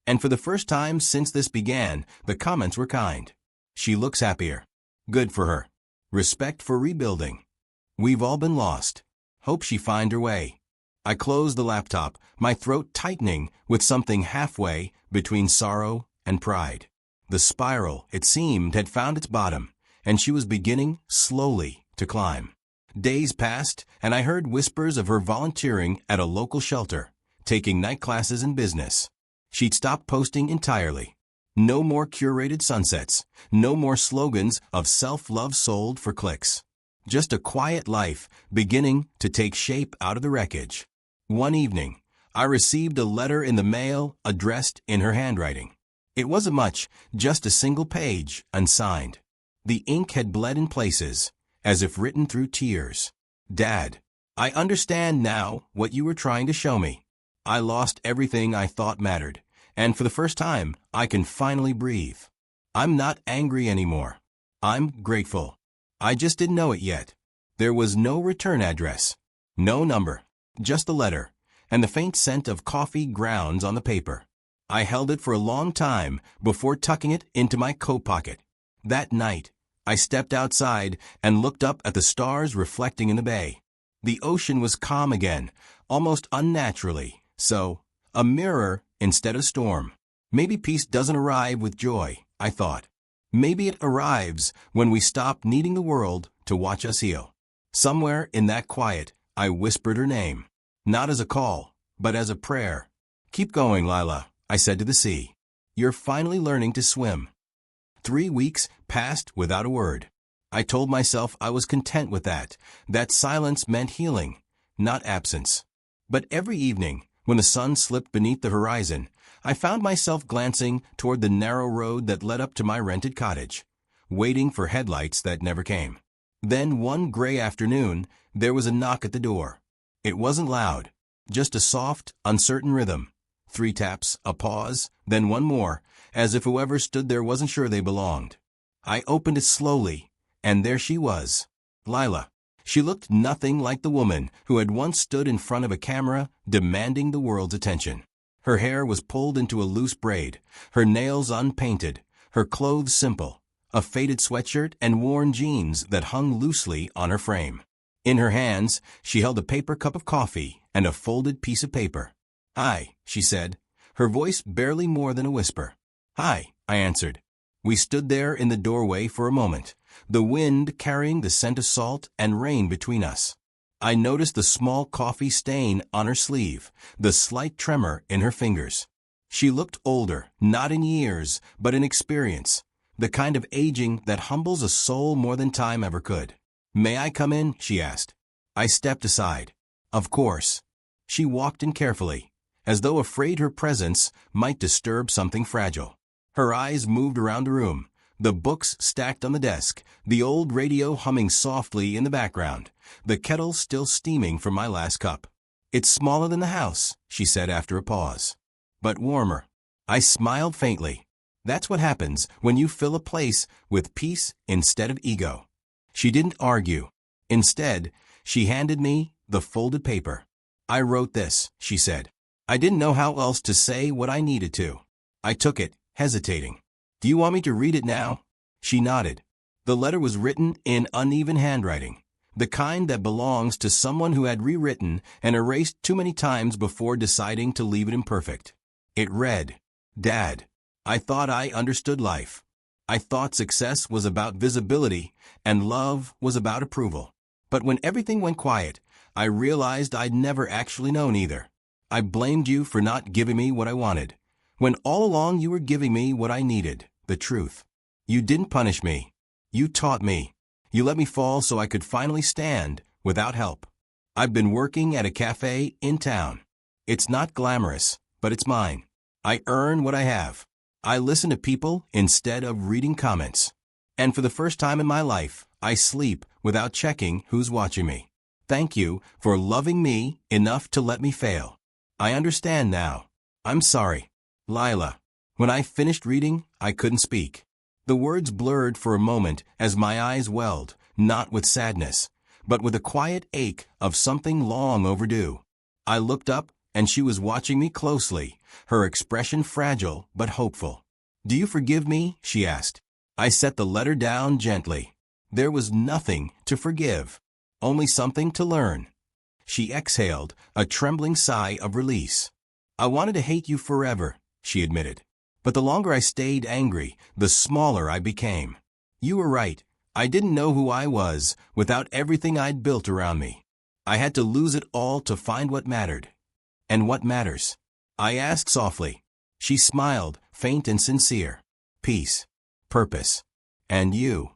And for the first time since this began, the comments were kind. She looks happier. Good for her. Respect for rebuilding. We've all been lost. Hope she find her way. I closed the laptop, my throat tightening with something halfway between sorrow and pride. The spiral, it seemed, had found its bottom, and she was beginning, slowly, to climb. Days passed, and I heard whispers of her volunteering at a local shelter, taking night classes in business. She'd stopped posting entirely. No more curated sunsets, no more slogans of self-love sold for clicks. Just a quiet life beginning to take shape out of the wreckage. One evening, I received a letter in the mail addressed in her handwriting. It wasn't much, just a single page, unsigned. The ink had bled in places, as if written through tears. Dad, I understand now what you were trying to show me. I lost everything I thought mattered, and for the first time, I can finally breathe. I'm not angry anymore. I'm grateful. I just didn't know it yet. There was no return address, no number, just the letter, and the faint scent of coffee grounds on the paper. I held it for a long time before tucking it into my coat pocket. That night, I stepped outside and looked up at the stars reflecting in the bay. The ocean was calm again, almost unnaturally, so, a mirror instead of storm. Maybe peace doesn't arrive with joy, I thought. Maybe it arrives when we stop needing the world to watch us heal. Somewhere in that quiet, I whispered her name. Not as a call, but as a prayer. Keep going, Lila, I said to the sea. You're finally learning to swim. 3 weeks passed without a word. I told myself I was content with that silence meant healing, not absence. But every evening, when the sun slipped beneath the horizon, I found myself glancing toward the narrow road that led up to my rented cottage, waiting for headlights that never came. Then one gray afternoon, there was a knock at the door. It wasn't loud, just a soft, uncertain rhythm. 3 taps, a pause, then one more, as if whoever stood there wasn't sure they belonged. I opened it slowly, and there she was, Lila. She looked nothing like the woman who had once stood in front of a camera demanding the world's attention. Her hair was pulled into a loose braid, her nails unpainted, her clothes simple, a faded sweatshirt and worn jeans that hung loosely on her frame. In her hands, she held a paper cup of coffee and a folded piece of paper. Hi, she said, her voice barely more than a whisper. Hi, I answered. We stood there in the doorway for a moment, the wind carrying the scent of salt and rain between us. I noticed the small coffee stain on her sleeve, the slight tremor in her fingers. She looked older, not in years, but in experience, the kind of aging that humbles a soul more than time ever could. May I come in? She asked. I stepped aside. Of course. She walked in carefully, as though afraid her presence might disturb something fragile. Her eyes moved around the room, the books stacked on the desk, the old radio humming softly in the background, the kettle still steaming from my last cup. It's smaller than the house, she said after a pause. But warmer. I smiled faintly. That's what happens when you fill a place with peace instead of ego. She didn't argue. Instead, she handed me the folded paper. I wrote this, she said. I didn't know how else to say what I needed to. I took it, hesitating. Do you want me to read it now? She nodded. The letter was written in uneven handwriting, the kind that belongs to someone who had rewritten and erased too many times before deciding to leave it imperfect. It read, Dad, I thought I understood life. I thought success was about visibility and love was about approval. But when everything went quiet, I realized I'd never actually known either. I blamed you for not giving me what I wanted, when all along you were giving me what I needed, the truth. You didn't punish me. You taught me. You let me fall so I could finally stand without help. I've been working at a cafe in town. It's not glamorous, but it's mine. I earn what I have. I listen to people instead of reading comments. And for the first time in my life, I sleep without checking who's watching me. Thank you for loving me enough to let me fail. I understand now. I'm sorry. Lila. When I finished reading, I couldn't speak. The words blurred for a moment as my eyes welled, not with sadness, but with a quiet ache of something long overdue. I looked up, and she was watching me closely, her expression fragile but hopeful. Do you forgive me? She asked. I set the letter down gently. There was nothing to forgive, only something to learn. She exhaled, a trembling sigh of release. I wanted to hate you forever, she admitted. But the longer I stayed angry, the smaller I became. You were right. I didn't know who I was without everything I'd built around me. I had to lose it all to find what mattered. And what matters? I asked softly. She smiled, faint and sincere. Peace. Purpose. And you.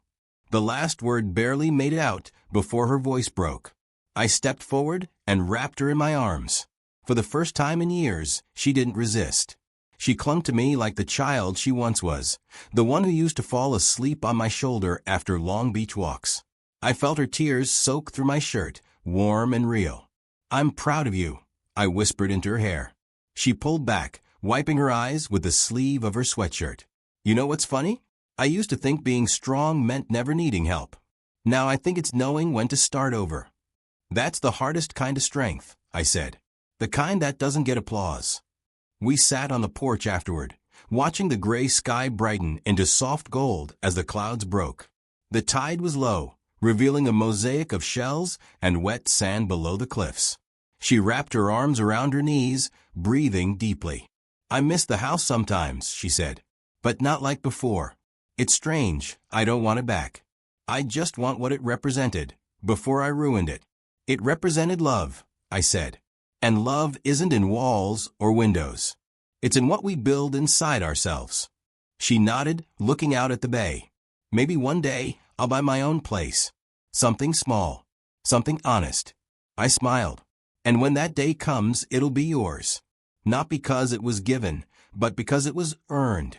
The last word barely made it out before her voice broke. I stepped forward and wrapped her in my arms. For the first time in years, she didn't resist. She clung to me like the child she once was, the one who used to fall asleep on my shoulder after long beach walks. I felt her tears soak through my shirt, warm and real. I'm proud of you, I whispered into her hair. She pulled back, wiping her eyes with the sleeve of her sweatshirt. You know what's funny? I used to think being strong meant never needing help. Now I think it's knowing when to start over. That's the hardest kind of strength, I said. The kind that doesn't get applause. We sat on the porch afterward, watching the gray sky brighten into soft gold as the clouds broke. The tide was low, revealing a mosaic of shells and wet sand below the cliffs. She wrapped her arms around her knees, breathing deeply. I miss the house sometimes, she said, but not like before. It's strange, I don't want it back. I just want what it represented, before I ruined it. It represented love, I said. And love isn't in walls or windows. It's in what we build inside ourselves. She nodded, looking out at the bay. Maybe one day, I'll buy my own place. Something small. Something honest. I smiled. And when that day comes, it'll be yours. Not because it was given, but because it was earned.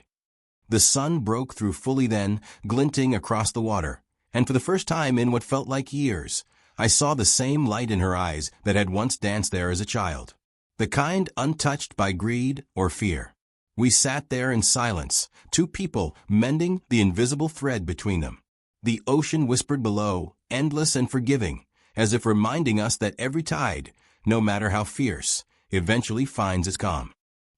The sun broke through fully then, glinting across the water. And for the first time in what felt like years, I saw the same light in her eyes that had once danced there as a child. The kind untouched by greed or fear. We sat there in silence, two people mending the invisible thread between them. The ocean whispered below, endless and forgiving, as if reminding us that every tide, no matter how fierce, eventually finds its calm.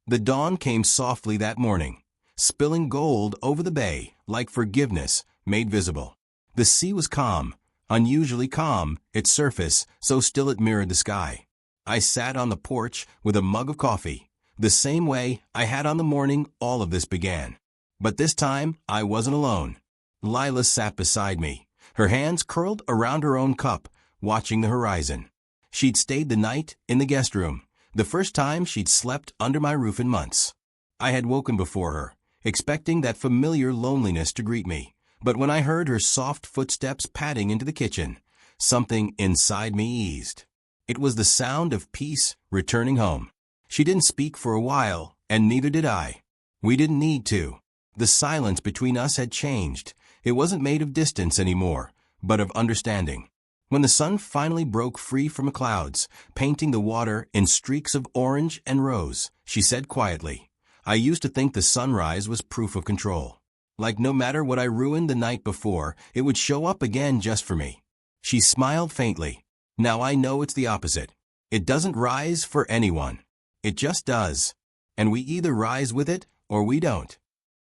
The dawn came softly that morning, spilling gold over the bay like forgiveness made visible. The sea was calm, unusually calm, its surface so still it mirrored the sky. I sat on the porch with a mug of coffee, the same way I had on the morning all of this began. But this time, I wasn't alone. Lila sat beside me, her hands curled around her own cup, watching the horizon. She'd stayed the night in the guest room, the first time she'd slept under my roof in months. I had woken before her, expecting that familiar loneliness to greet me. But when I heard her soft footsteps padding into the kitchen, something inside me eased. It was the sound of peace returning home. She didn't speak for a while, and neither did I. We didn't need to. The silence between us had changed. It wasn't made of distance anymore, but of understanding. When the sun finally broke free from the clouds, painting the water in streaks of orange and rose, she said quietly, I used to think the sunrise was proof of control. Like no matter what I ruined the night before, it would show up again just for me. She smiled faintly. Now I know it's the opposite. It doesn't rise for anyone. It just does. And we either rise with it or we don't.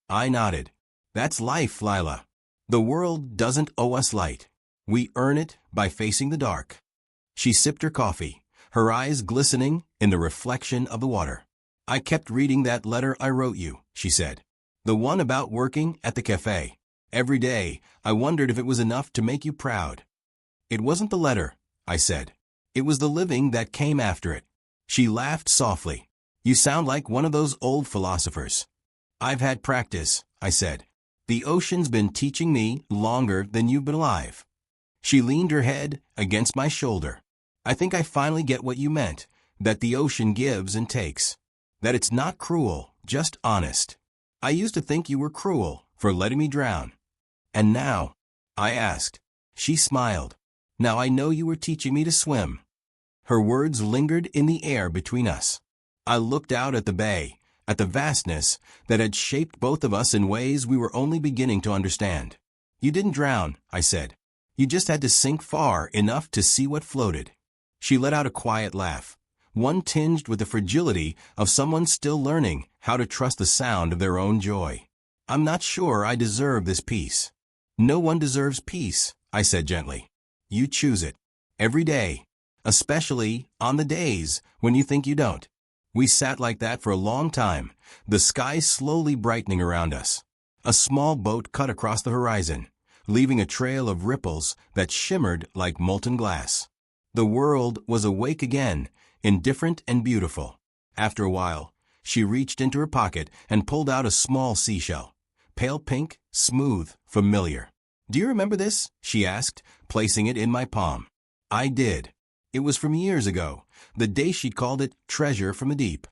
I nodded. That's life, Lila. The world doesn't owe us light. We earn it by facing the dark. She sipped her coffee, her eyes glistening in the reflection of the water. I kept reading that letter I wrote you, she said. The one about working at the cafe. Every day, I wondered if it was enough to make you proud. It wasn't the letter, I said. It was the living that came after it. She laughed softly. You sound like one of those old philosophers. I've had practice, I said. The ocean's been teaching me longer than you've been alive. She leaned her head against my shoulder. I think I finally get what you meant, that the ocean gives and takes. That it's not cruel, just honest. I used to think you were cruel for letting me drown. And now? I asked. She smiled. Now I know you were teaching me to swim. Her words lingered in the air between us. I looked out at the bay, at the vastness that had shaped both of us in ways we were only beginning to understand. You didn't drown, I said. You just had to sink far enough to see what floated. She let out a quiet laugh, one tinged with the fragility of someone still learning how to trust the sound of their own joy. I'm not sure I deserve this peace. No one deserves peace, I said gently. You choose it. Every day. Especially on the days when you think you don't. We sat like that for a long time, the sky slowly brightening around us. A small boat cut across the horizon, leaving a trail of ripples that shimmered like molten glass. The world was awake again, indifferent and beautiful. After a while, she reached into her pocket and pulled out a small seashell. Pale pink, smooth, familiar. "Do you remember this?" she asked, placing it in my palm. I did. It was from years ago, the day she called it treasure from the deep.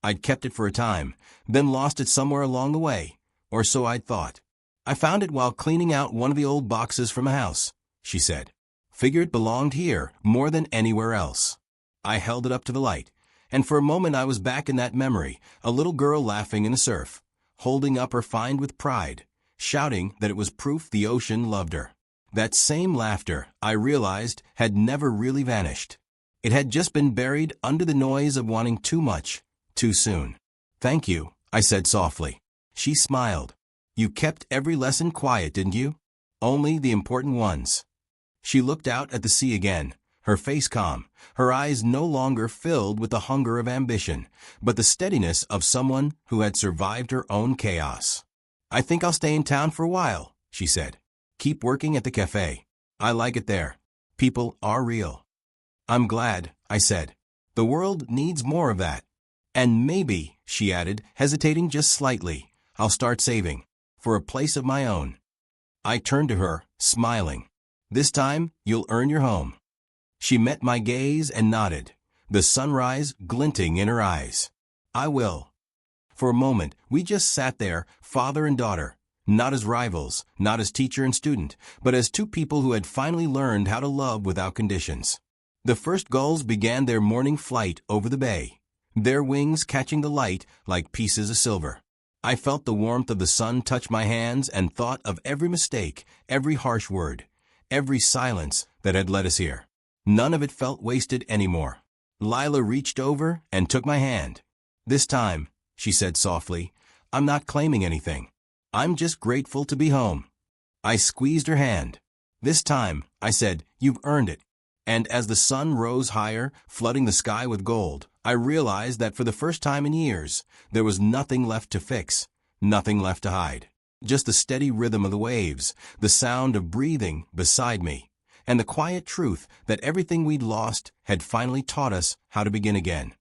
I'd kept it for a time, then lost it somewhere along the way, or so I'd thought. "I found it while cleaning out one of the old boxes from a house," she said. "Figure it belonged here more than anywhere else." I held it up to the light, and for a moment I was back in that memory, a little girl laughing in the surf, holding up her find with pride, shouting that it was proof the ocean loved her. That same laughter, I realized, had never really vanished. It had just been buried under the noise of wanting too much, too soon. "Thank you," I said softly. She smiled. "You kept every lesson quiet, didn't you? Only the important ones." She looked out at the sea again, her face calm, her eyes no longer filled with the hunger of ambition, but the steadiness of someone who had survived her own chaos. "I think I'll stay in town for a while," she said. "Keep working at the cafe. I like it there. People are real." "I'm glad," I said. "The world needs more of that. And maybe," she added, hesitating just slightly, "I'll start saving. For a place of my own." I turned to her, smiling. "This time, you'll earn your home." She met my gaze and nodded, the sunrise glinting in her eyes. "I will." For a moment, we just sat there, father and daughter, not as rivals, not as teacher and student, but as two people who had finally learned how to love without conditions. The first gulls began their morning flight over the bay, their wings catching the light like pieces of silver. I felt the warmth of the sun touch my hands and thought of every mistake, every harsh word, every silence that had led us here. None of it felt wasted anymore. Lila reached over and took my hand. "This time," she said softly, "I'm not claiming anything. I'm just grateful to be home." I squeezed her hand. "This time," I said, "you've earned it." And as the sun rose higher, flooding the sky with gold, I realized that for the first time in years, there was nothing left to fix, nothing left to hide. Just the steady rhythm of the waves, the sound of breathing beside me, and the quiet truth that everything we'd lost had finally taught us how to begin again.